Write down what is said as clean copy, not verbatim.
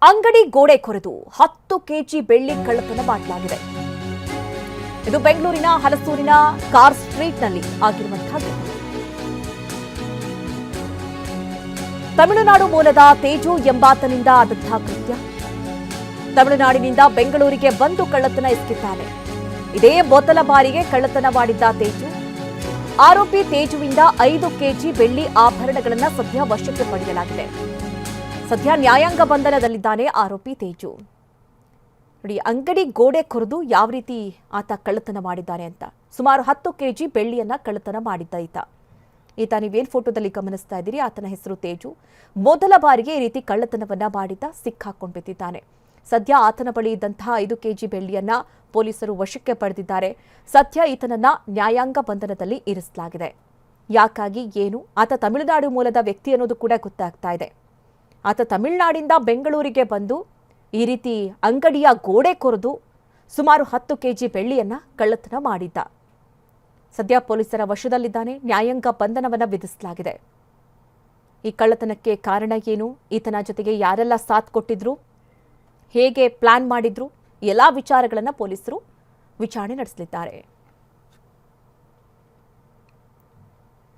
ಅಂಗಡಿ ಗೋಡೆ ಕೊರೆದು 10 ಕೆಜಿ ಬೆಳ್ಳಿ ಕಳ್ಳತನ ಮಾಡಲಾಗಿದೆ. ಇದು ಬೆಂಗಳೂರಿನ ಹಲಸೂರಿನ ಕಾರ್ ಸ್ಟ್ರೀಟ್ನಲ್ಲಿ ಆಗಿರುವಂತಹ ಘಟನೆ. ತಮಿಳುನಾಡು ಮೂಲದ ತೇಜು ಎಂಬಾತನಿಂದ ಆದಂತಹ ಕೃತ್ಯ. ತಮಿಳುನಾಡಿನಿಂದ ಬೆಂಗಳೂರಿಗೆ ಬಂದು ಕಳ್ಳತನ ಎಸಗಿದ್ದಾನೆ. ಇದೇ ಮೊದಲ ಬಾರಿಗೆ ಕಳ್ಳತನ ಮಾಡಿದ್ದ ತೇಜು. ಆರೋಪಿ ತೇಜುವಿಂದ 5 ಕೆಜಿ ಬೆಳ್ಳಿ ಆಭರಣಗಳನ್ನು ಸದ್ಯ ವಶಕ್ಕೆ ಪಡೆಯಲಾಗಿದೆ. ಸದ್ಯ ನ್ಯಾಯಾಂಗ ಬಂಧನದಲ್ಲಿದ್ದಾನೆ ಆರೋಪಿ ತೇಜು. ನೋಡಿ, ಅಂಗಡಿ ಗೋಡೆ ಕೊರೆದು ಯಾವ ರೀತಿ ಆತ ಕಳ್ಳತನ ಮಾಡಿದ್ದಾನೆ ಅಂತ. ಸುಮಾರು 10 ಕೆಜಿ ಬೆಳ್ಳಿಯನ್ನ ಕಳ್ಳತನ ಮಾಡಿದ್ದ ಈತ ನೀವೇನು ಫೋಟೋದಲ್ಲಿ ಗಮನಿಸ್ತಾ ಇದ್ದೀರಿ, ಆತನ ಹೆಸರು ತೇಜು. ಮೊದಲ ಬಾರಿಗೆ ಈ ರೀತಿ ಕಳ್ಳತನವನ್ನ ಮಾಡಿದ್ದ ಸಿಕ್ಕಾಕೊಂಡು ಬಿದ್ದಿದ್ದಾನೆ. ಸದ್ಯ ಆತನ ಬಳಿ ಇದ್ದಂತಹ 5 ಕೆಜಿ ಬೆಳ್ಳಿಯನ್ನ ಪೊಲೀಸರು ವಶಕ್ಕೆ ಪಡೆದಿದ್ದಾರೆ. ಸದ್ಯ ಈತನನ್ನ ನ್ಯಾಯಾಂಗ ಬಂಧನದಲ್ಲಿ ಇರಿಸಲಾಗಿದೆ. ಯಾಕಾಗಿ ಏನು, ಆತ ತಮಿಳುನಾಡು ಮೂಲದ ವ್ಯಕ್ತಿ ಅನ್ನೋದು ಕೂಡ ಗೊತ್ತಾಗ್ತಾ ಇದೆ. ಆತ ತಮಿಳುನಾಡಿಂದ ಬೆಂಗಳೂರಿಗೆ ಬಂದು ಈ ರೀತಿ ಅಂಗಡಿಯ ಗೋಡೆ ಕೊರೆದು ಸುಮಾರು 10 ಕೆಜಿ ಬೆಳ್ಳಿಯನ್ನ ಕಳ್ಳತನ ಮಾಡಿದ್ದ. ಸದ್ಯ ಪೊಲೀಸರ ವಶದಲ್ಲಿದ್ದಾನೆ. ನ್ಯಾಯಾಂಗ ಬಂಧನವನ್ನ ವಿಧಿಸಲಾಗಿದೆ. ಈ ಕಳ್ಳತನಕ್ಕೆ ಕಾರಣ ಏನು, ಈತನ ಜೊತೆಗೆ ಯಾರೆಲ್ಲ ಸಾಥ್ ಕೊಟ್ಟಿದ್ರು, ಹೇಗೆ ಪ್ಲಾನ್ ಮಾಡಿದ್ರು, ಎಲ್ಲಾ ವಿಚಾರಗಳನ್ನು ಪೊಲೀಸರು ವಿಚಾರಣೆ ನಡೆಸಲಿದ್ದಾರೆ.